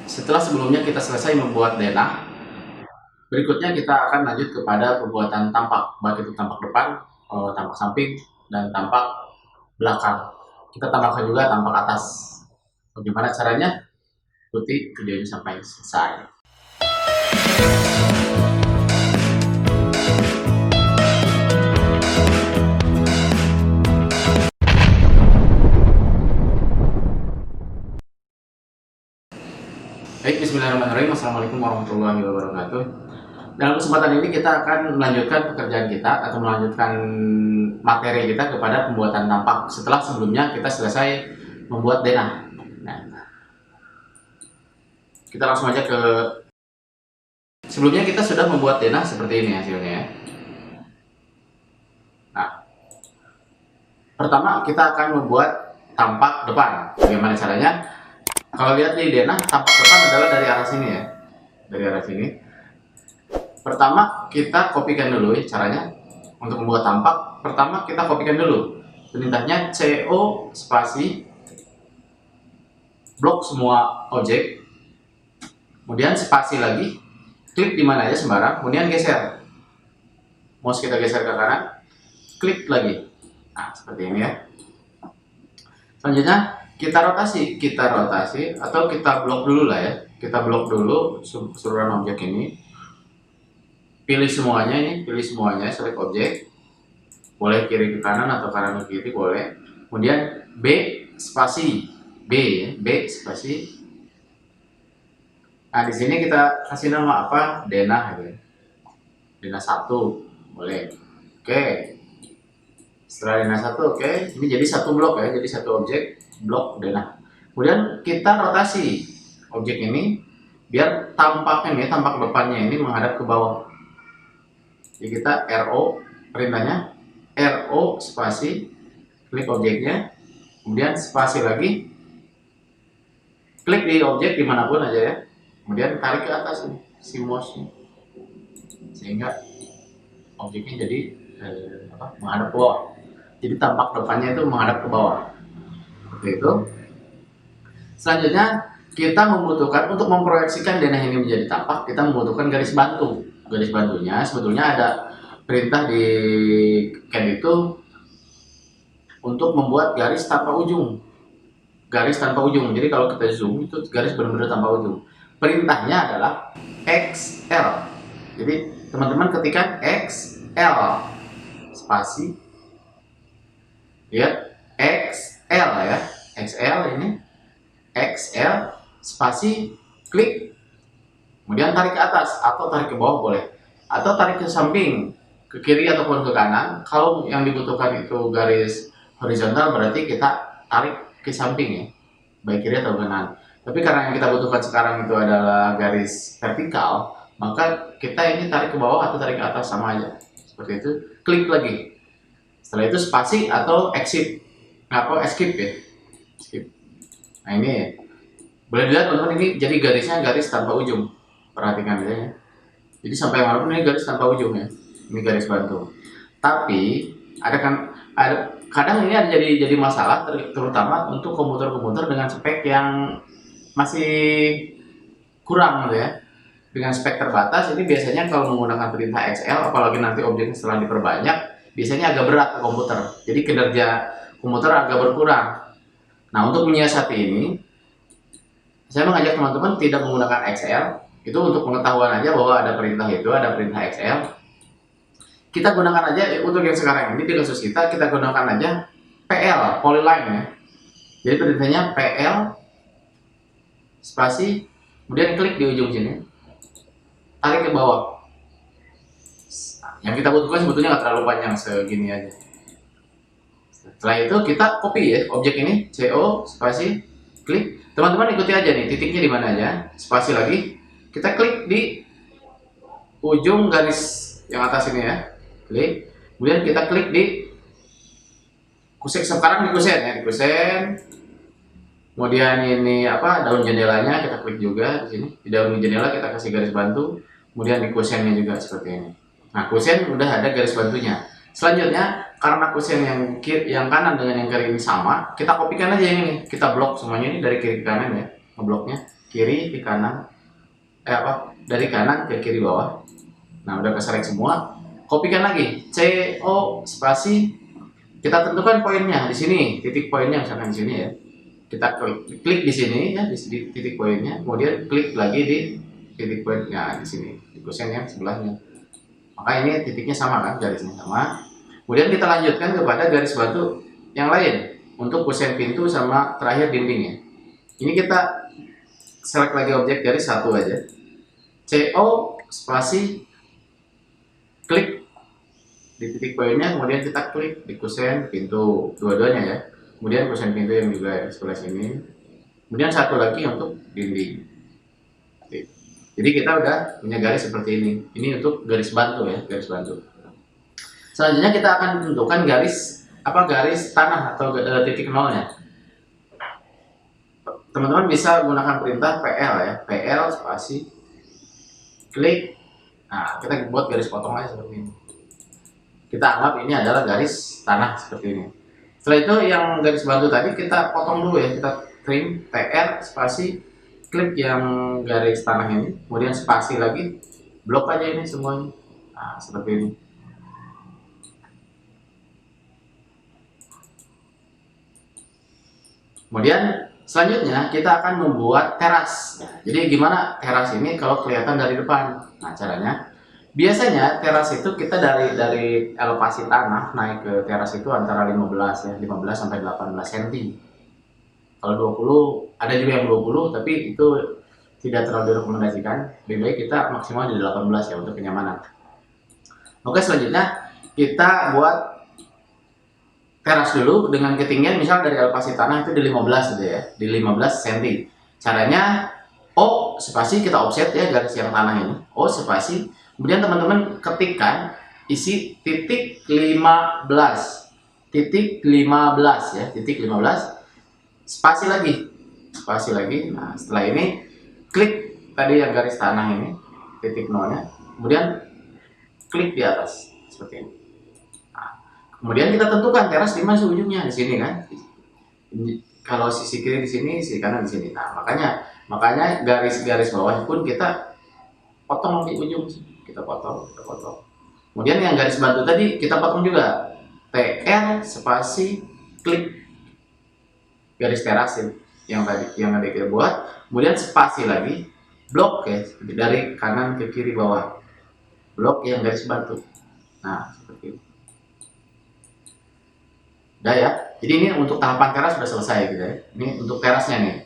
Setelah sebelumnya kita selesai membuat denah, berikutnya kita akan lanjut kepada pembuatan tampak, baik itu tampak depan, tampak samping, dan tampak belakang. Kita tambahkan juga tampak atas. Bagaimana caranya? Ikuti videonya sampai selesai. Baik, bismillahirrahmanirrahim. Assalamualaikum warahmatullahi wabarakatuh. Dalam kesempatan ini kita akan melanjutkan pekerjaan kita atau melanjutkan materi kita kepada pembuatan tampak setelah sebelumnya kita selesai membuat denah. Nah, kita langsung aja ke sebelumnya kita sudah membuat denah seperti ini hasilnya ya. Nah, pertama kita akan membuat tampak depan. Bagaimana caranya? Kalau lihat di denah, tampak depan adalah dari arah sini ya, dari arah sini. Pertama kita kopikan dulu ya caranya untuk membuat tampak. Pertama kita kopikan dulu perintahnya CO spasi blok semua objek, kemudian spasi lagi, klik di mana aja sembarang, kemudian geser. Mouse kita geser ke kanan, klik lagi. Nah seperti ini ya. Selanjutnya kita rotasi atau kita blok dulu lah ya. Kita blok dulu keseluruhan objek ini. Pilih semuanya ini, select objek. Boleh kiri ke kanan atau kanan ke kiri boleh. Kemudian B spasi B ya, B spasi. Nah di sini kita kasih nama apa? Denah gitu ya. Denah 1 boleh. Oke. Setelah denah 1 oke. Ini jadi satu blok ya, jadi satu objek. Blok denah. Kemudian kita rotasi objek ini biar tampaknya tampak depannya ini menghadap ke bawah. Jadi kita RO, perintahnya RO spasi, klik objeknya, kemudian spasi lagi, klik di objek dimanapun aja ya, kemudian tarik ke atas ini si mouse nya sehingga objeknya jadi menghadap ke bawah. Jadi tampak depannya itu menghadap ke bawah. Seperti itu. Selanjutnya kita membutuhkan untuk memproyeksikan denah ini menjadi tampak, kita membutuhkan garis bantu. Garis bantunya sebetulnya ada perintah di CAD itu untuk membuat garis tanpa ujung. Garis tanpa ujung. Jadi kalau kita zoom itu garis benar-benar tanpa ujung. Perintahnya adalah XL. Jadi teman-teman ketikkan XL spasi, lihat XL ya, XL ini, XL spasi, klik, kemudian tarik ke atas atau tarik ke bawah boleh, atau tarik ke samping, ke kiri ataupun ke kanan. Kalau yang dibutuhkan itu garis horizontal berarti kita tarik ke samping ya, baik kiri atau kanan. Tapi karena yang kita butuhkan sekarang itu adalah garis vertikal, maka kita ini tarik ke bawah atau tarik ke atas sama aja. Seperti itu, klik lagi. Setelah itu spasi atau exit, escape ya, skip. Nah ini ya. Boleh dilihat teman-teman, ini jadi garisnya garis tanpa ujung. Perhatikan ya. Jadi sampai manapun ini garis tanpa ujung ya. Ini garis bantu. Tapi ada kadang ini ada jadi masalah terutama untuk komputer-komputer dengan spek yang masih kurang gitu ya. Dengan spek terbatas ini biasanya kalau menggunakan perintah XL, apalagi nanti objeknya setelah diperbanyak, biasanya agak berat ke komputer. Jadi kinerja komputer agak berkurang. Nah untuk menyiasati ini, saya mengajak teman-teman tidak menggunakan XL. Itu untuk pengetahuan aja bahwa ada perintah itu, ada perintah XL. Kita gunakan aja untuk yang sekarang ini di kasus kita gunakan aja PL, polyline ya. Jadi perintahnya PL spasi, kemudian klik di ujung sini, tarik ke bawah. Yang kita butuhkan sebetulnya nggak terlalu panjang, segini aja. Setelah itu kita copy ya objek ini, CO spasi, klik. Teman-teman ikuti aja nih titiknya di mana aja, spasi lagi, kita klik di ujung garis yang atas ini ya, klik. Kemudian kita klik di kusen, sekarang di kusen ya, di kusen. Kemudian ini daun jendelanya kita klik juga di sini. Di daun jendela kita kasih garis bantu. Kemudian di kusennya juga seperti ini. Nah kusen udah ada garis bantunya. Selanjutnya karena kusen yang kanan dengan yang kiri ini sama, kita kopikan aja yang ini. Kita blok semuanya ini dari kiri ke kanan ya, ngebloknya. kiri ke kanan, dari kanan ke kiri bawah. Nah, udah keselect semua. Kopikan lagi CO spasi, kita tentukan poinnya di sini, titik poinnya misalkan di sini ya. Kita klik di sini ya, di titik poinnya, kemudian klik lagi di titik poinnya di sini, di kusen yang sebelahnya. Maka ini titiknya sama kan, garisnya sama. Kemudian kita lanjutkan kepada garis batu yang lain untuk kusen pintu sama terakhir dindingnya. Ini kita select lagi objek dari satu aja. CO spasi, klik di titik poinnya, kemudian kita klik di kusen pintu dua-duanya ya. Kemudian kusen pintu yang juga di sebelah sini. Kemudian satu lagi untuk dinding. Jadi kita udah punya garis seperti ini. Ini untuk garis bantu ya, garis bantu. Selanjutnya kita akan tentukan garis garis tanah atau titik nolnya. Teman-teman bisa gunakan perintah PL ya, PL spasi klik. Nah, kita buat garis potong aja seperti ini. Kita anggap ini adalah garis tanah seperti ini. Setelah itu yang garis bantu tadi kita potong dulu ya, kita trim PR spasi klik yang garis tanah ini, kemudian spasi lagi, blok aja ini semuanya. Nah, seperti ini. Kemudian selanjutnya kita akan membuat teras. Nah, jadi gimana teras ini kalau kelihatan dari depan? Nah, caranya biasanya teras itu kita dari elevasi tanah naik ke teras itu antara 15 ya, 15 sampai 18 cm. Kalau 20 ada juga yang 20, tapi itu tidak terlalu direkomendasikan. Lebih baik kita maksimal di 18 ya untuk kenyamanan. Oke, selanjutnya kita buat teras dulu dengan ketinggian misal dari elevasi tanah itu di 15 gitu ya, di 15 cm. Caranya O spasi kita offset ya garis yang tanah ini, O spasi, kemudian teman-teman ketikkan isi titik 15, titik 15 ya, titik 15, spasi lagi. Nah, setelah ini klik tadi yang garis tanah ini, titik nolnya, kemudian klik di atas seperti ini. Kemudian kita tentukan teras di mana ujungnya, di sini kan. Kalau sisi kiri di sini, sisi kanan di sini. Nah, makanya garis-garis bawah pun kita potong di ujung. Kita potong. Kemudian yang garis bantu tadi kita potong juga. TR spasi klik garis teras yang tadi kita buat. Kemudian spasi lagi, blok ya dari kanan ke kiri bawah. Blok yang garis bantu. Nah, seperti ini. Udah ya, jadi ini untuk tahapan teras sudah selesai gitu ya. Ini untuk terasnya nih.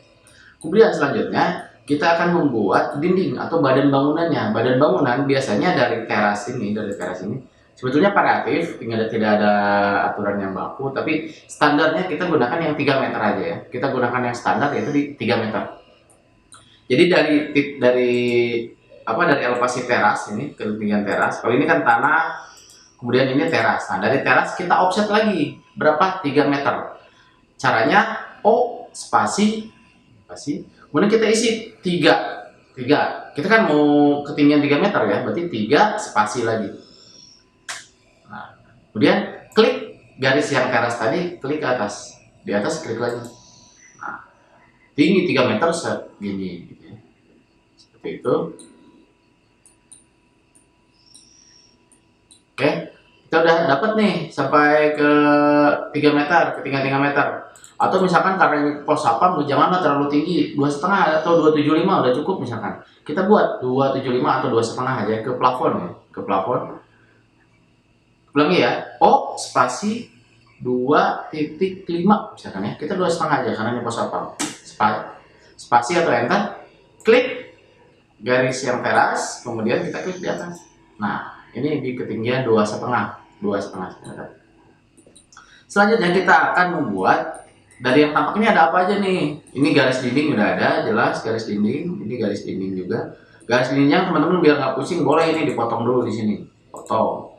Kemudian selanjutnya kita akan membuat dinding atau badan bangunannya. Badan bangunan biasanya dari teras ini sebetulnya variatif, tidak ada aturan yang baku, tapi standarnya kita gunakan yang 3 meter aja ya. Kita gunakan yang standar yaitu di 3 meter. Jadi dari elevasi teras ini, ketinggian teras. Kalau ini kan tanah, kemudian ini teras. Nah, dari teras kita offset lagi berapa? 3 meter. Caranya O spasi, kemudian kita isi 3. Kita kan mau ketinggian 3 meter ya, berarti 3 spasi lagi. Nah, kemudian klik garis yang teras tadi, klik ke atas. Di atas klik lagi. Nah, tinggi 3 meter segini gitu ya. Seperti itu. Oke. Kita udah dapat nih sampai ke 3 meter, ketinggian 3 meter. Atau misalkan karena ini pos sapam janganlah terlalu tinggi, 2,5 atau 275 udah cukup misalkan. Kita buat 275 atau 2,5 aja ke plafon ya, ke plafon. Ulangi ya, O spasi 2,5 misalkan ya. Kita 2,5 aja karena ini pos sapam. Spasi atau enter, klik garis yang teras, kemudian kita klik di atas. Nah, ini di ketinggian 2,5 meter. Selanjutnya kita akan membuat dari yang tampak ini ada apa aja nih. Ini garis dinding udah ada, jelas garis dinding. Ini garis dinding juga. Garis dindingnya teman-teman biar nggak pusing boleh ini dipotong dulu di sini. Potong.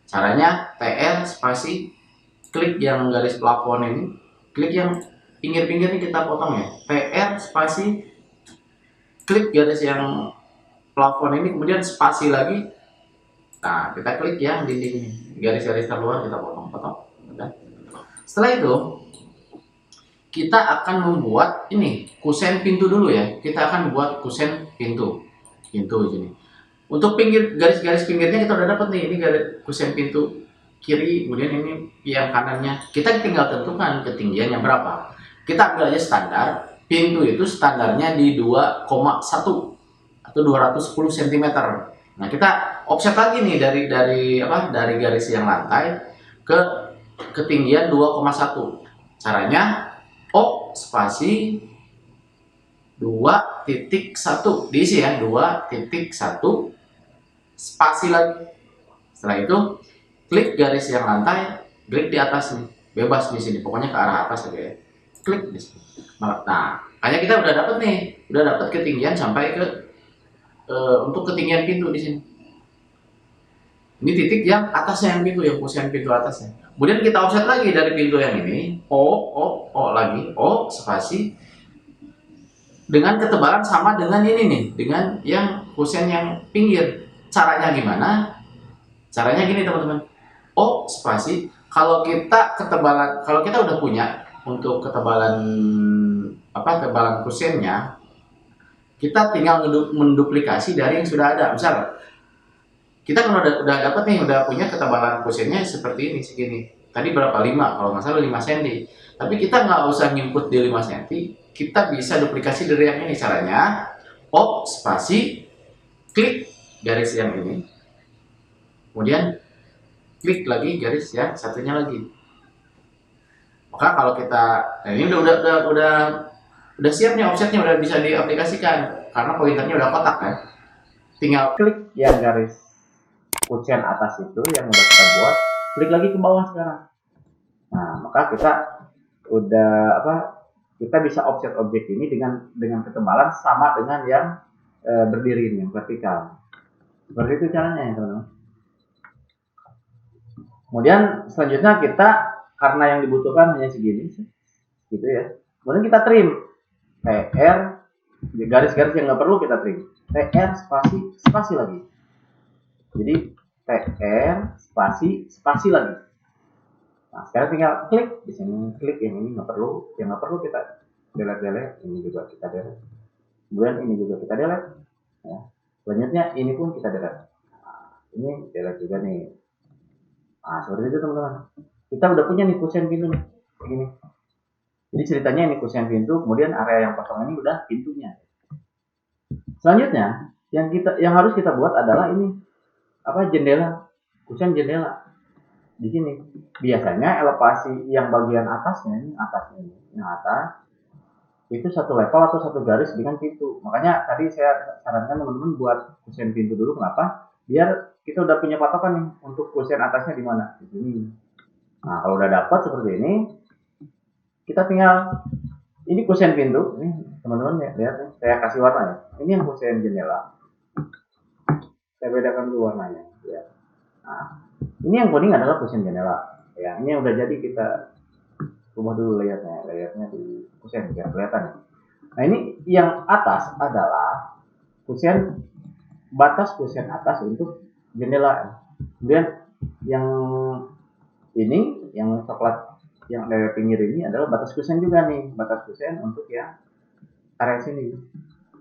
Caranya TR spasi klik yang garis plafon ini, klik yang pinggir-pinggir ini kita potong ya. TR spasi klik garis yang plafon ini, kemudian spasi lagi. Nah, kita klik yang dinding ini, garis-garis terluar kita potong. Udah. Setelah itu kita akan membuat ini kusen pintu dulu ya. Kita akan buat kusen pintu sini. Untuk pinggir, garis-garis pinggirnya kita udah dapat nih, ini garis kusen pintu kiri, kemudian ini yang kanannya. Kita tinggal tentukan ketinggiannya berapa. Kita ambil aja standar, pintu itu standarnya di 2,1 atau 210 cm. Nah, kita offset lagi nih dari garis yang lantai ke ketinggian 2,1. Caranya O spasi 2.1 diisi ya, 2.1 spasi lagi. Setelah itu klik garis yang lantai, klik di atas nih, bebas di sini, pokoknya ke arah atas aja ya. Klik di sini. Nah, kayaknya kita udah dapat nih, udah dapat ketinggian sampai ke untuk ketinggian pintu di sini. Ini titik yang atasnya yang pintu, yang posisi pintu atasnya. Kemudian kita offset lagi dari pintu yang ini, O lagi, O spasi dengan ketebalan sama dengan ini nih, dengan yang kusen yang pinggir. Caranya gimana? Caranya gini teman-teman. O spasi kalau kita udah punya untuk ketebalan ketebalan kusennya, kita tinggal menduplikasi dari yang sudah ada. Misal kita kan udah dapat nih, udah punya ketebalan kusennya seperti ini segini. Tadi berapa? 5, kalau nggak salah 5 cm. Tapi kita nggak usah nginput di 5 cm, kita bisa duplikasi dari yang ini. Caranya O spasi klik garis yang ini, kemudian klik lagi garis yang satunya lagi. Maka kalau kita, nah ini udah siap nih, offsetnya udah bisa diaplikasikan karena pointernya udah kotak kan. Tinggal klik yang garis kuncian atas itu yang udah kita buat, klik lagi ke bawah sekarang. Nah, maka kita udah kita bisa offset objek ini dengan ketebalan sama dengan yang berdiri ini, yang vertikal. Seperti itu caranya ya teman-teman. Kemudian selanjutnya kita, karena yang dibutuhkan hanya segini, gitu ya. Kemudian kita trim TR, garis-garis yang nggak perlu kita trim. TR spasi lagi. Jadi TR spasi lagi. Nah, sekarang tinggal klik di sini, klik yang ini nggak perlu, yang nggak perlu kita delete, ini juga kita delete. Kemudian ini juga kita delete. Ya. Selanjutnya ini pun kita delete. Nah, ini delete juga nih. Nah, seperti itu teman-teman. Kita udah punya nih kusen pintu nih, begini. Jadi ceritanya ini kusen pintu, kemudian area yang kosong ini udah pintunya. Selanjutnya yang harus kita buat adalah ini jendela, kusen jendela. Di sini biasanya elevasi yang bagian atasnya ini, yang atas itu satu level atau satu garis dengan pintu. Makanya tadi saya sarankan teman-teman buat kusen pintu dulu. Kenapa? Biar kita udah punya patokan nih untuk kusen atasnya di mana, di sini. Nah, kalau udah dapat seperti ini, kita tinggal, ini kusen pintu ini teman-teman ya, lihat nih, saya kasih warna ya. Ini yang kusen jendela, saya bedakan dulu warnanya ya. Nah, ini yang kuning adalah kusen jendela ya. Ini udah jadi, kita ubah dulu layarnya di kusen biar kelihatan ya. Nah, ini yang atas adalah kusen, batas kusen atas untuk jendela. Kemudian yang ini, yang coklat yang dari pinggir ini adalah batas kusen juga nih, batas kusen untuk yang area sini.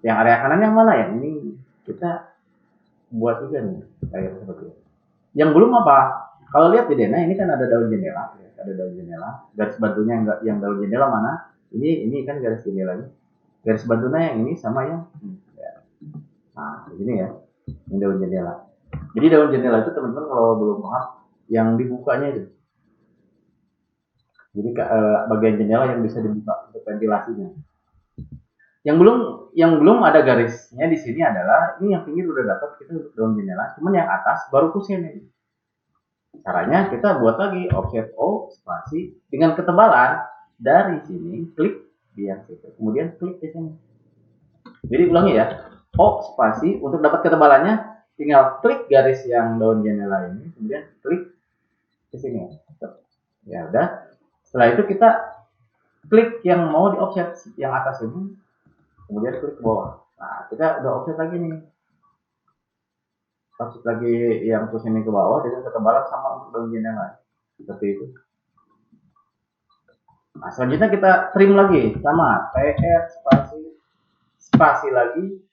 Yang area kanan yang mana ya? Ini kita buat juga nih kayak seperti itu. Yang belum apa? Kalau lihat di Dena ini kan ada daun jendela, ada daun jendela. Garis bantunya yang daun jendela mana? Ini kan garis jendelanya. Garis bantunya yang ini sama yang ya. Nah, begini ya. Ini daun jendela. Jadi daun jendela itu teman-teman kalau belum paham, yang dibukanya itu. Jadi bagian jendela yang bisa dibuka untuk ventilasinya. Yang belum ada garisnya di sini adalah ini yang pinggir udah dapat kita untuk daun jendela, cuman yang atas baru kusen ini. Caranya kita buat lagi offset O spasi dengan ketebalan dari sini, klik di yang situ, kemudian klik di sini. Jadi ulangi ya, O spasi untuk dapat ketebalannya tinggal klik garis yang daun jendela ini, kemudian klik di sini. Ya udah. Setelah itu kita klik yang mau di offset yang atas ini, kemudian klik ke bawah. Nah, kita udah offset lagi nih. Offset lagi yang terus ini ke bawah dengan ketebalan sama untuk daun jendela. Seperti itu. Nah, selanjutnya kita trim lagi, sama TR spasi lagi.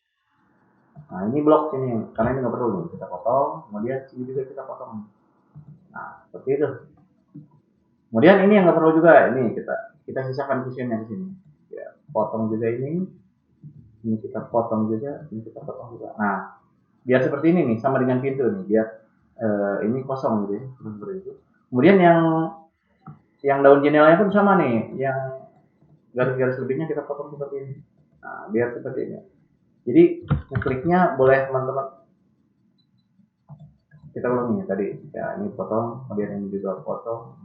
Nah, ini blok sini, karena ini nggak perlu nih, kita potong, kemudian sini juga kita potong. Nah, seperti itu. Kemudian ini yang nggak perlu juga, ini kita sisakan kusennya di sini. Ya, potong juga ini kita potong juga, ini kita potong juga. Nah, biar seperti ini nih, sama dengan pintu nih, biar ini kosong gitu ya, seperti itu. Kemudian yang daun jendelanya pun sama nih, yang garis-garis lebihnya kita potong seperti ini. Nah, biar seperti ini. Jadi ngekliknya boleh teman-teman, kita ulangi tadi ya, ini potong, kemudian ini juga potong,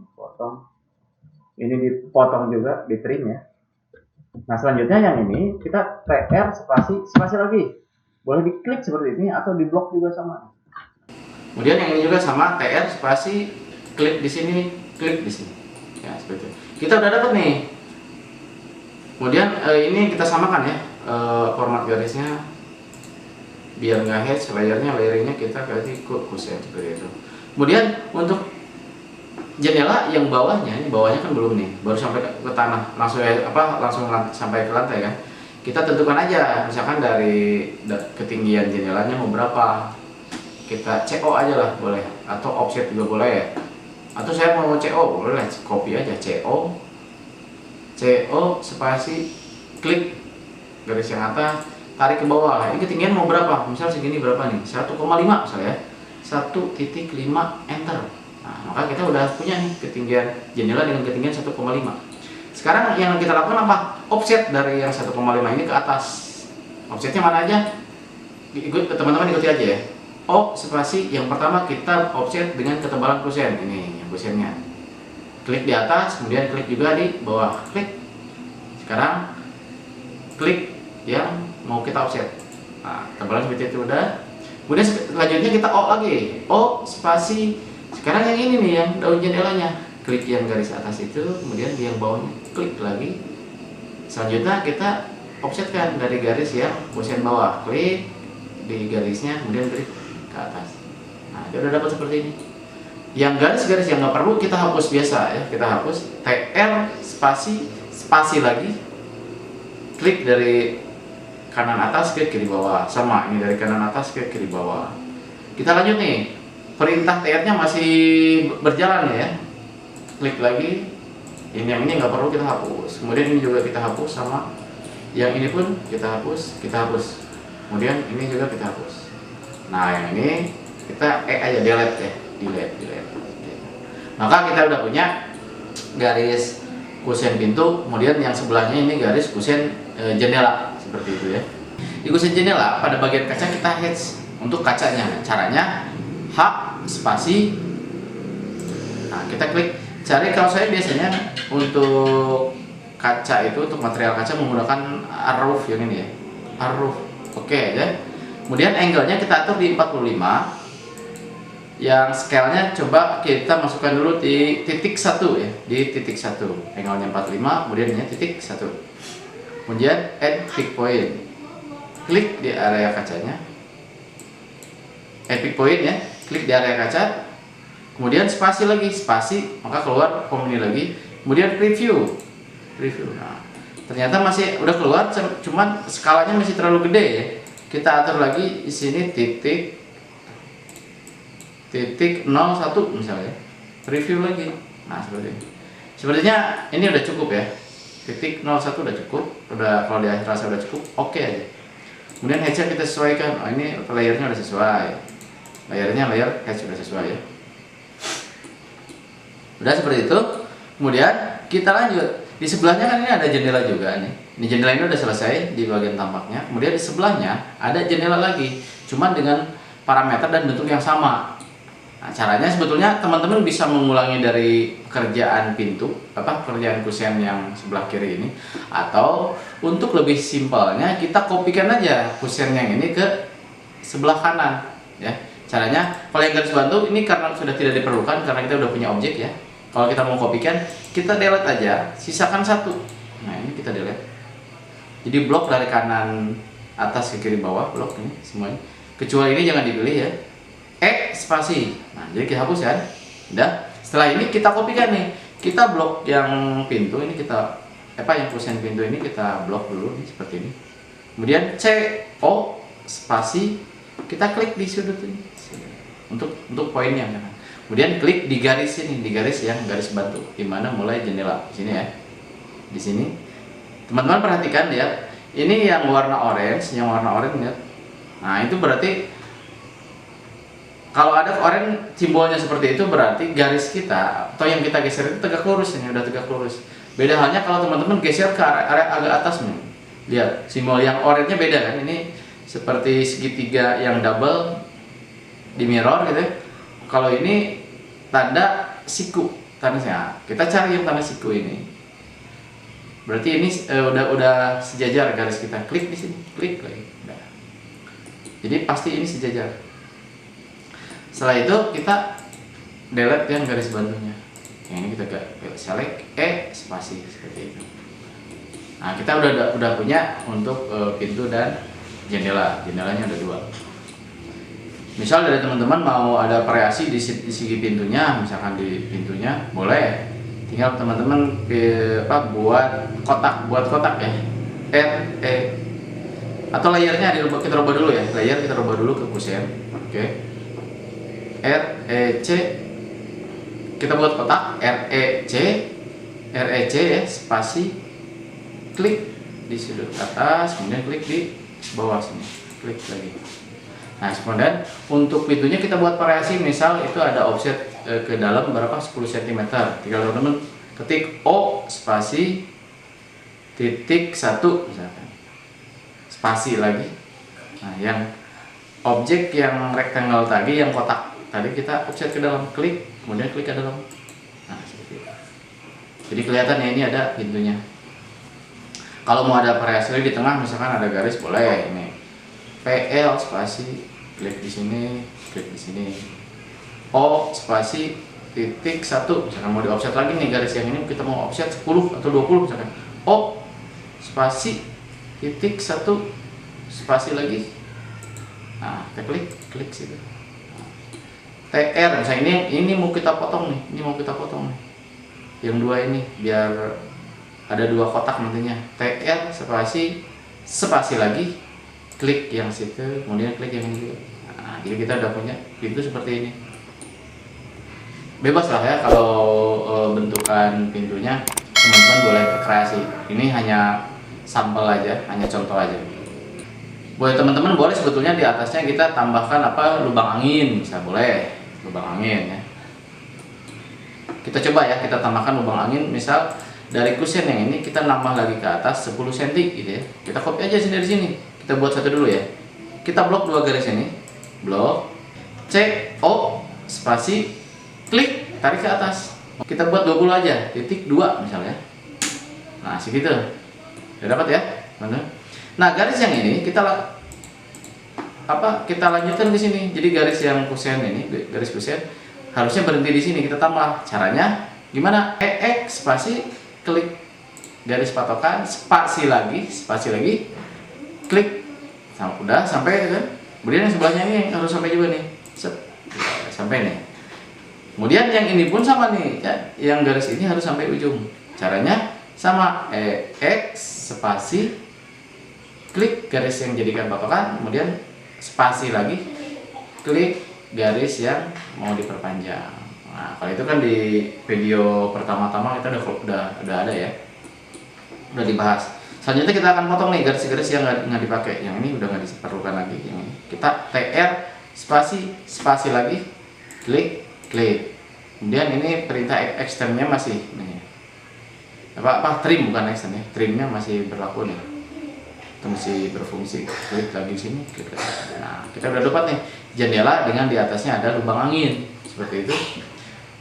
ini dipotong juga, di trim ya. Nah, selanjutnya yang ini kita TR spasi lagi, boleh diklik seperti ini atau di blok juga sama. Kemudian yang ini juga sama, TR spasi klik di sini, klik di sini. Ya, seperti itu. Kita udah dapat nih. Kemudian ini kita samakan ya, format garisnya biar nggak hatch, layernya kita kasih kusen seperti itu. Kemudian untuk jendela yang bawahnya, ini bawahnya kan belum nih, baru sampai ke tanah, langsung sampai ke lantai kan. Kita tentukan aja, misalkan dari ketinggian jendelanya mau berapa, kita CO aja lah boleh, atau offset juga boleh ya, atau saya mau CO boleh, copy aja CO spasi klik garis yang atas, tarik ke bawah. Ini ketinggian mau berapa, misal segini berapa nih, 1,5 misalnya ya, 1.5 enter. Nah, maka kita udah punya nih ketinggian jendela dengan ketinggian 1,5. Sekarang yang kita lakukan apa? Offset dari yang 1,5 ini ke atas. Offsetnya mana aja? Teman-teman ikuti aja ya. Spasi yang pertama kita offset dengan ketebalan kusen. Ini yang kusennya. Klik di atas, kemudian klik juga di bawah. Klik. Sekarang klik yang mau kita offset. Nah, tebalan seperti itu udah. Kemudian selanjutnya kita lagi. Spasi. Sekarang yang ini nih, yang daun jendelanya, klik yang garis atas itu, kemudian di yang bawahnya klik lagi. Selanjutnya kita offsetkan dari garis yang kusen bawah, klik di garisnya, kemudian klik ke atas. Nah, dia udah dapat seperti ini. Yang garis-garis yang nggak perlu kita hapus biasa ya, kita hapus. TR spasi lagi, klik dari kanan atas ke kiri bawah, sama ini dari kanan atas ke kiri bawah. Kita lanjut nih. Perintah TR-nya masih berjalan ya. Klik lagi. Yang ini nggak perlu kita hapus. Kemudian ini juga kita hapus, sama yang ini pun kita hapus. Kemudian ini juga kita hapus. Nah, yang ini kita aja delete ya, delete. Maka kita udah punya garis kusen pintu, kemudian yang sebelahnya ini garis kusen jendela seperti itu ya. Di kusen jendela pada bagian kaca kita hatch untuk kacanya. Caranya H spasi. Nah, kita klik cari. Kalau saya biasanya untuk kaca itu, untuk material kaca menggunakan roof yang ini ya, roof. Oke aja. Kemudian angle-nya kita atur di 45. Yang scale-nya coba kita masukkan dulu di titik 1 ya, di titik 1. Angle-nya 45, kemudian ini titik 1. Kemudian add pick point. Klik di area kacanya. Add pick point ya. Klik di area kaca, kemudian spasi lagi, maka keluar form ini lagi, kemudian preview. Nah, ternyata masih udah keluar, cuman skalanya masih terlalu gede ya. Kita atur lagi di sini titik 01 misalnya, preview lagi. Nah, seperti ini. Sepertinya ini udah cukup ya. Titik 01 udah cukup, kalau dirasa udah cukup, oke aja. Kemudian hatch kita sesuaikan. Ini layernya udah sesuai. Layernya layer hatch sudah sesuai ya. Udah seperti itu. Kemudian kita lanjut. Di sebelahnya kan ini ada jendela juga nih. Ini jendela ini udah selesai di bagian tampaknya. Kemudian di sebelahnya ada jendela lagi, cuman dengan parameter dan bentuk yang sama. Nah, caranya sebetulnya teman-teman bisa mengulangi dari pekerjaan pekerjaan kusen yang sebelah kiri ini, atau untuk lebih simpelnya kita kopikan aja kusen yang ini ke sebelah kanan ya. Caranya, kalau yang garis bantu ini karena sudah tidak diperlukan, karena kita udah punya objek ya. Kalau kita mau kopikan, kita delete aja, sisakan 1. Nah, ini kita delete. Jadi blok dari kanan atas ke kiri bawah, blok ini semuanya. Kecuali ini jangan dipilih ya. Spasi. Nah, jadi kita hapus kan. Udah. Setelah ini kita kopikan nih. Kita blok yang pintu ini, kita yang kusen pintu ini kita blok dulu nih, seperti ini. Kemudian CO spasi kita klik di sudut ini untuk poinnya kan. Kemudian klik di garis ini, di garis yang garis batu, di mana mulai jendela di sini ya. Di sini teman-teman perhatikan ya, ini yang warna orange ya. Nah itu berarti kalau ada orange simbolnya seperti itu, berarti garis kita atau yang kita geser itu tegak lurus, ini udah tegak lurus. Beda halnya kalau teman-teman geser ke area agak atas nih, lihat simbol yang orange-nya beda kan, ini seperti segitiga yang double di mirror gitu. Kalau ini tanda siku, tandanya kita cari yang tanda siku ini, berarti ini udah sejajar garis kita. Klik di sini, klik lagi, udah. Jadi pasti ini sejajar. Setelah itu kita delete yang garis bantunya. Yang ini kita select spasi seperti itu. Nah, kita udah punya untuk pintu dan jendela. Jendelanya ada 2. Misal dari teman-teman mau ada variasi di segi pintunya, misalkan di pintunya boleh. Tinggal teman-teman buat kotak ya. Atau layarnya kita rubah dulu ya. Layer kita rubah dulu ke kusen. Oke. REC kita buat kotak REC ya, spasi klik di sudut atas, kemudian klik di bawah sini, klik lagi. Nah kemudian untuk pintunya kita buat variasi, misal itu ada offset ke dalam berapa 10 cm. Tinggal teman-teman ketik O spasi titik 1 misalkan, spasi lagi. Nah yang objek yang rectangle tadi, yang kotak tadi kita offset ke dalam, klik, kemudian klik ke dalam. Nah, seperti itu. Jadi kelihatan ya, ini ada pintunya. Kalau mau ada variasi di tengah, misalkan ada garis, boleh ini. PL spasi, klik di sini, klik di sini. O spasi titik 1, misalkan mau di offset lagi nih garis yang ini, kita mau offset 10 atau 20 misalkan. O spasi titik 1 spasi lagi. Nah, kita klik situ. TR misalnya ini mau kita potong nih, yang 2 ini biar ada 2 kotak nantinya. TR spasi lagi, klik yang situ, kemudian klik yang ini juga. Nah, jadi kita udah punya pintu seperti ini. Bebas lah ya kalau bentukan pintunya, teman-teman boleh berkreasi. Ini hanya sampel aja, hanya contoh aja. Boleh teman-teman, boleh sebetulnya di atasnya kita tambahkan lubang angin, bisa boleh. Lubang angin ya, kita coba ya, kita tambahkan lubang angin. Misal dari kusen yang ini kita nambah lagi ke atas 10 cm gitu ya, kita copy aja sini dari sini, kita buat satu dulu ya. Kita blok 2 garis ini, blok CO spasi klik, tarik ke atas, kita buat 20 aja, titik 2 misalnya. Nah segitu udah dapat ya. Nah garis yang ini kita lanjutkan ke sini. Jadi garis yang kusen ini, garis kusen harusnya berhenti di sini, kita tambah. Caranya gimana? EX spasi klik garis patokan, spasi lagi, klik. Udah sampai kan. Kemudian yang sebelahnya ini harus sampai juga nih. Sampai nih. Kemudian yang ini pun sama nih ya, yang garis ini harus sampai ujung. Caranya sama, EX spasi klik garis yang jadikan patokan, kemudian spasi lagi, klik garis yang mau diperpanjang. Nah, kalau itu kan di video pertama-tama kita udah ada ya, udah dibahas. Selanjutnya kita akan potong nih garis-garis yang nggak dipakai. Yang ini udah nggak diperlukan lagi. Yang ini kita TR spasi lagi, klik. Kemudian ini perintah extendnya masih nih. Trim bukan extend ya, trimnya masih berlaku nih. Itu masih berfungsi. Klik lagi sini, klik lagi. Nah, kita udah dapat nih jendela dengan di atasnya ada lubang angin seperti itu.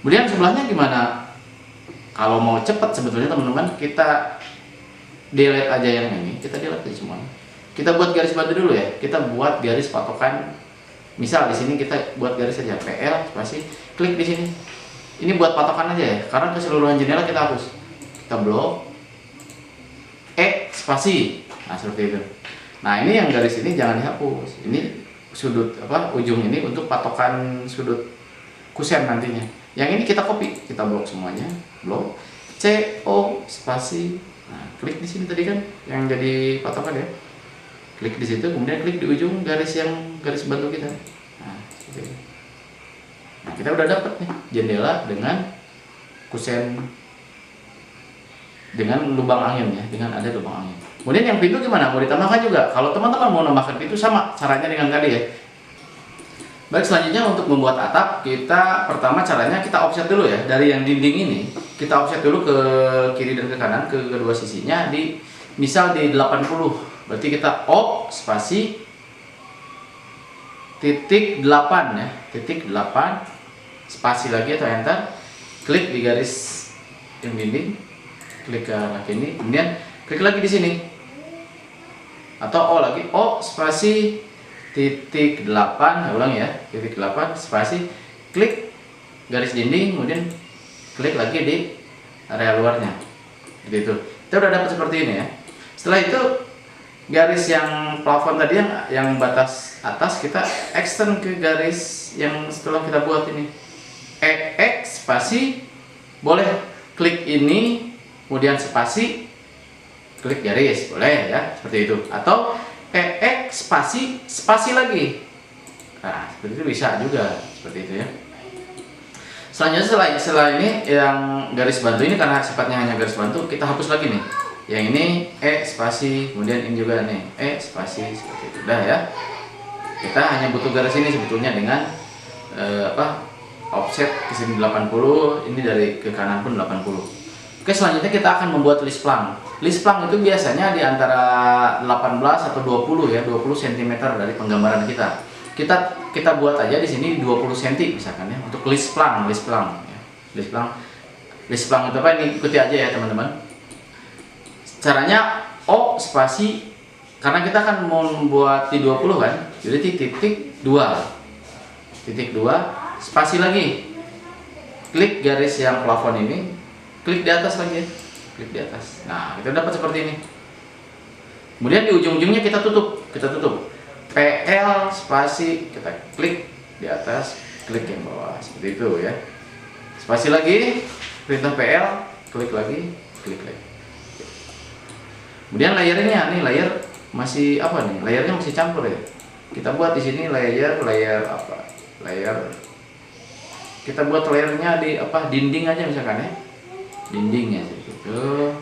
Kemudian sebelahnya gimana? Kalau mau cepat sebetulnya teman-teman, kita delete aja yang ini, kita delete aja semuanya. Kita buat garis bantu dulu ya. Kita buat garis patokan. Misal di sini kita buat garis aja PL spasi, klik di sini. Ini buat patokan aja ya, karena keseluruhan jendela kita hapus. Kita blok spasi. Nah seperti itu. Nah ini yang garis ini jangan dihapus. Ini sudut ujung ini untuk patokan sudut kusen nantinya. Yang ini kita copy, kita blok semuanya. blok CO spasi. Nah, klik di sini tadi kan yang jadi patokan ya. Klik di situ, kemudian klik di ujung garis bantu kita. Nah, seperti ini. Nah, kita udah dapat nih jendela dengan kusen dengan lubang angin ya, dengan ada lubang angin. Kemudian yang pintu gimana? Mau ditambahkan juga. Kalau teman-teman mau nambahkan pintu sama caranya dengan tadi ya. Baik, selanjutnya untuk membuat atap, kita pertama caranya kita offset dulu ya. Dari yang dinding ini, kita offset dulu ke kiri dan ke kanan, ke kedua sisinya di misal di 80. Berarti kita O spasi titik 8 ya, titik 8 spasi lagi atau enter, klik di garis yang dinding, klik ke lagi ini, kemudian klik lagi di sini atau O lagi, O spasi titik 8, ulang ya, titik 8 spasi, klik garis dinding, kemudian klik lagi di area luarnya. Jadi itu kita udah dapat seperti ini ya. Setelah itu garis yang plafon tadi yang batas atas kita extend ke garis yang setelah kita buat ini, EX spasi, boleh klik ini kemudian spasi, klik garis, boleh ya, seperti itu, atau EX spasi lagi. Nah, seperti itu bisa juga, seperti itu ya. Selanjutnya setelah ini yang garis bantu ini, karena sifatnya hanya garis bantu, kita hapus lagi nih. Yang ini E spasi, kemudian ini juga nih E spasi, seperti itu. Udah ya. Kita hanya butuh garis ini sebetulnya dengan offset ke sini 80, ini dari ke kanan pun 80. Oke, selanjutnya kita akan membuat list plank. List plank itu biasanya di antara 18 atau 20 ya, 20 cm dari penggambaran kita. Kita buat aja di sini 20 cm misalkan ya, untuk list plank ya. List plank itu apa? Ini ikuti aja ya teman-teman. Caranya O spasi, karena kita kan mau membuat di 20 kan, jadi titik 2 spasi lagi, klik garis yang plafon ini, klik di atas lagi ya, klik di atas. Nah, kita dapat seperti ini. Kemudian di ujung-ujungnya kita tutup PL spasi, kita klik di atas, klik yang bawah, seperti itu ya. Spasi lagi, perintah PL, klik lagi, klik lagi. Kemudian layernya nih, layer masih apa nih? Layernya masih campur ya. Kita buat di sini layer apa? Kita buat layernya di apa? Dinding aja misalkan ya. Dindingnya gitu.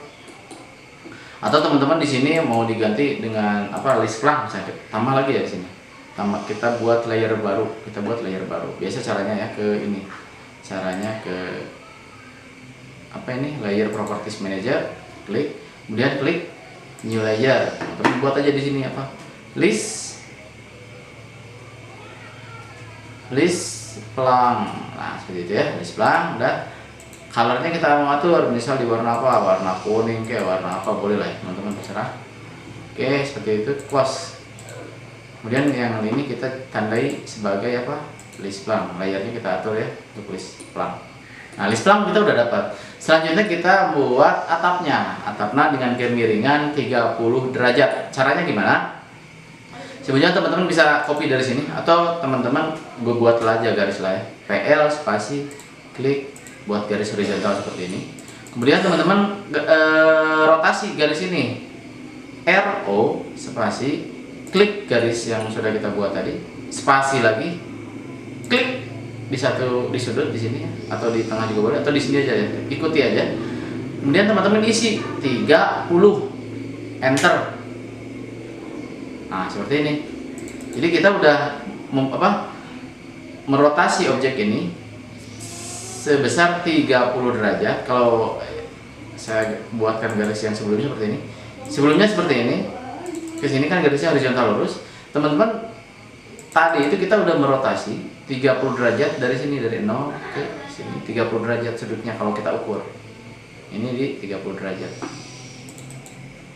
Atau teman-teman di sini mau diganti dengan apa? List plank misalnya. Tambah lagi ya di sini. Kita buat layer baru. Biasa caranya ya ke ini. Caranya ke apa ini? Layer properties manager, klik, kemudian klik new layer. Terus buat aja di sini apa? List plank. Nah, seperti itu ya, list plank. Udah. Colornya kita mau atur, misal di warna apa? Warna kuning kayak warna apa boleh lah, teman-teman terserah. Oke, seperti itu. Close. Kemudian yang ini kita tandai sebagai apa? List plank. Layarnya kita atur ya untuk list plank. Nah, list plank kita udah dapat. Selanjutnya kita buat atapnya dengan kemiringan 30 derajat. Caranya gimana? Sebenarnya teman-teman bisa copy dari sini, atau teman-teman buat aja garis lah ya. PL spasi, klik, buat garis horizontal seperti ini. Kemudian teman-teman rotasi garis ini, RO spasi, klik garis yang sudah kita buat tadi, spasi lagi, klik di sudut di sini ya, atau di tengah juga boleh, atau di sini aja ya, ikuti aja. Kemudian teman-teman isi 30, enter. Nah, seperti ini. Jadi kita udah merotasi objek ini sebesar 30 derajat. Kalau saya buatkan garis yang sebelumnya seperti ini, seperti ini, ke sini kan garisnya horizontal lurus. Teman-teman, tadi itu kita udah merotasi 30 derajat dari sini, dari 0 ke sini, 30 derajat sudutnya kalau kita ukur. Ini di 30 derajat.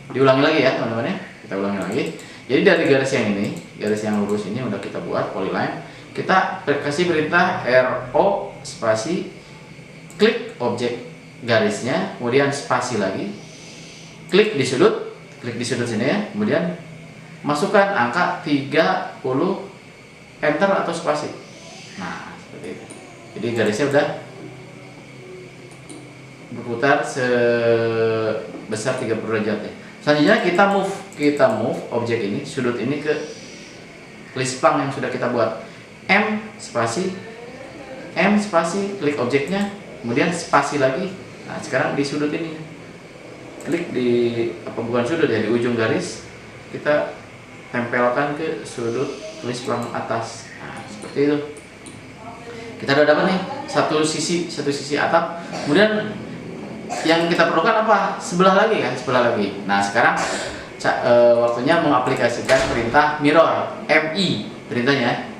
Diulangi lagi ya teman-teman ya, kita ulangi lagi. Jadi dari garis yang ini, garis yang lurus ini udah kita buat polyline. Kita kasih perintah RO spasi, klik objek garisnya, kemudian spasi lagi, klik di sudut sini ya, kemudian masukkan angka 30, enter atau spasi. Nah, seperti itu. Jadi garisnya udah berputar sebesar 30 derajat ya. Selanjutnya kita move objek ini, sudut ini ke list plan yang sudah kita buat. M spasi, klik objeknya, kemudian spasi lagi. Nah, sekarang di sudut ini, klik di bukan sudut ya, di ujung garis, kita tempelkan ke sudut list plan atas. Nah, seperti itu. Kita udah dapat nih satu sisi atap. Kemudian yang kita perlukan apa? Sebelah lagi. Nah, sekarang waktunya mengaplikasikan perintah mirror. MI perintahnya.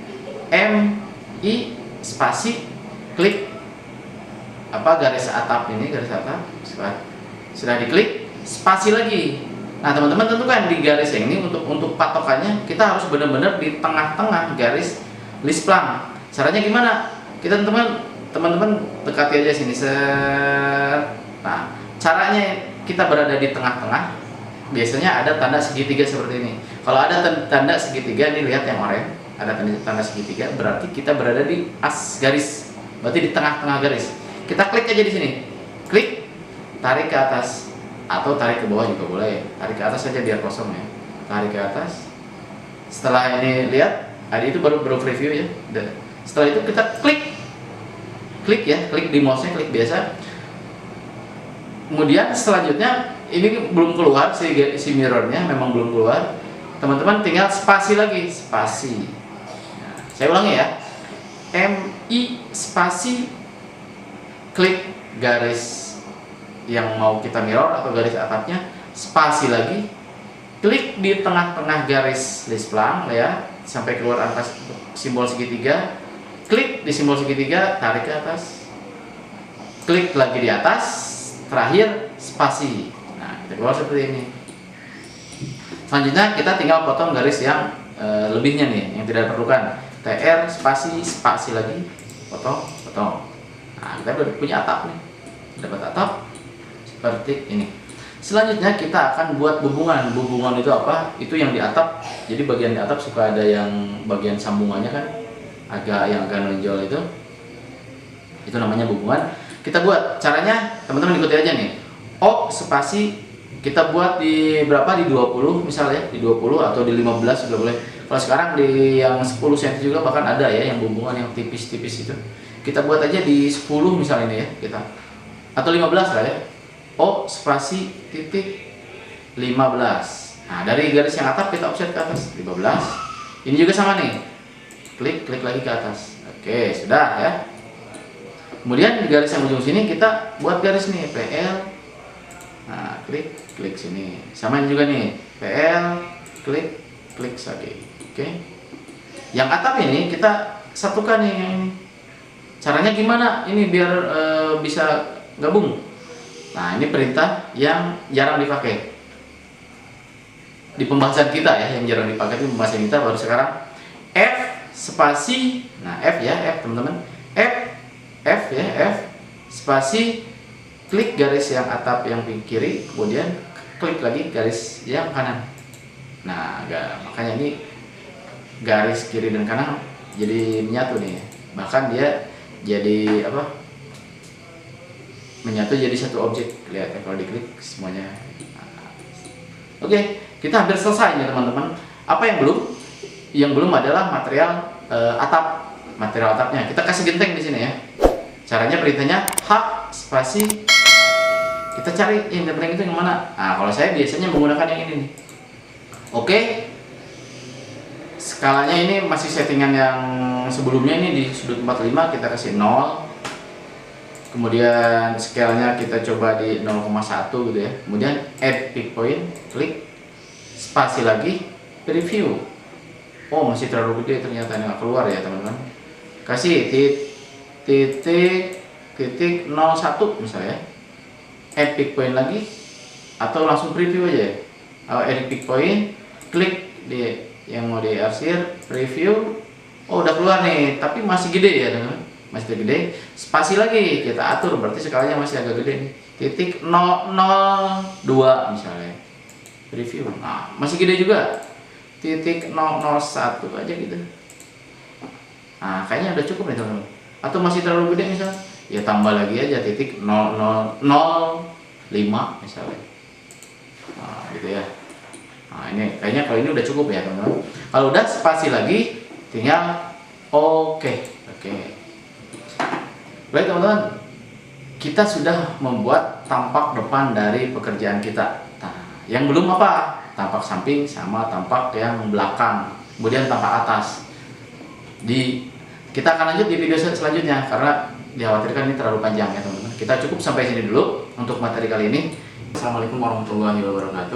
MI spasi klik garis atap ini, sudah diklik, spasi lagi. Nah, teman-teman tentukan di garis ini untuk patokannya kita harus benar-benar di tengah-tengah garis list plan. Caranya gimana? Kita teman-teman dekati aja sini. Nah, caranya kita berada di tengah-tengah. Biasanya ada tanda segitiga seperti ini. Kalau ada tanda segitiga, ini lihat yang oranye, ada tanda segitiga, berarti kita berada di as garis. Berarti di tengah-tengah garis. Kita klik aja di sini. Klik, tarik ke atas atau tarik ke bawah juga boleh. Tarik ke atas saja biar kosong ya. Tarik ke atas. Setelah ini lihat, itu baru preview ya. Setelah itu kita klik di mouse-nya, klik biasa. Kemudian selanjutnya ini belum keluar si mirrornya, memang belum keluar. Teman-teman tinggal spasi lagi, spasi. Nah, saya ulangi ya. MI spasi, klik garis yang mau kita mirror atau garis atapnya, spasi lagi, klik di tengah-tengah garis list plan ya, sampai keluar atas simbol segitiga. Klik di simbol segitiga, tarik ke atas, klik lagi di atas, terakhir spasi. Nah, kita keluar seperti ini. Selanjutnya kita tinggal potong garis yang lebihnya nih, yang tidak diperlukan. TR spasi lagi, potong. Nah, kita udah punya atap nih, dapat atap seperti ini. Selanjutnya kita akan buat bubungan. Bubungan itu apa? Itu yang di atap. Jadi bagian di atap suka ada yang bagian sambungannya kan, agak menonjol itu namanya bubungan. Kita buat caranya, teman-teman ikuti aja nih. O spasi kita buat di berapa, di 20 misalnya, di 20 atau di 15 juga boleh. Kalau sekarang di yang 10 cm juga bahkan ada ya yang bubungan yang tipis-tipis itu. Kita buat aja di 10 misalnya ini ya kita, atau 15 lah ya. O spasi titik 15. Nah, dari garis yang atap kita offset ke atas 15. Ini juga sama nih. Klik lagi ke atas. Oke, sudah ya. Kemudian di garis yang ujung sini kita buat garis nih PL. Nah, klik sini. Samain juga nih PL, klik lagi. Oke. Yang atap ini kita satukan nih yang ini. Caranya gimana? Ini biar bisa gabung. Nah, ini perintah yang jarang dipakai di pembahasan kita ya, yang jarang dipakai itu pembahasan kita baru sekarang. F spasi, nah F ya, F teman-teman, F spasi, klik garis yang atap yang kiri, kemudian klik lagi garis yang kanan. Nah, makanya ini garis kiri dan kanan jadi menyatu nih, bahkan dia jadi menyatu jadi satu objek. Lihat ya, kalau diklik semuanya. Oke, kita hampir selesai ya teman-teman. Apa yang belum? Yang belum adalah material atap. Material atapnya kita kasih genteng di sini ya. Caranya perintahnya H spasi. Kita cari yang genteng itu yang mana? Nah, kalau saya biasanya menggunakan yang ini nih. Oke. Skalanya ini masih settingan yang sebelumnya, ini di sudut 45 kita kasih 0. Kemudian scale-nya kita coba di 0,1 gitu ya. Kemudian add pick point, klik, spasi lagi, preview. Oh, masih terlalu gede ternyata, nggak keluar ya teman-teman. Kasih titik 01 misalnya. Add pick point lagi, atau langsung preview aja ya. Add pick point, klik di yang mau diarsir, preview. Oh, udah keluar nih, tapi masih gede ya teman-teman. Masih gede, spasi lagi kita atur, berarti skalanya masih agak gede nih. Titik 002 misalnya, preview. Nah, masih gede juga. Titik 001 aja gitu. Nah, kayaknya udah cukup nih teman-teman. Atau masih terlalu gede misalnya, ya tambah lagi aja titik 0005 misalnya. Nah, gitu ya. Nah, ini kayaknya kalau ini udah cukup ya teman-teman. Kalau udah spasi lagi, tinggal oke. Baik teman-teman, kita sudah membuat tampak depan dari pekerjaan kita. Nah, yang belum apa? Tampak samping sama tampak yang belakang, kemudian tampak atas. Kita akan lanjut di video selanjutnya karena dikhawatirkan ini terlalu panjang ya teman-teman. Kita cukup sampai sini dulu untuk materi kali ini. Assalamualaikum warahmatullahi wabarakatuh.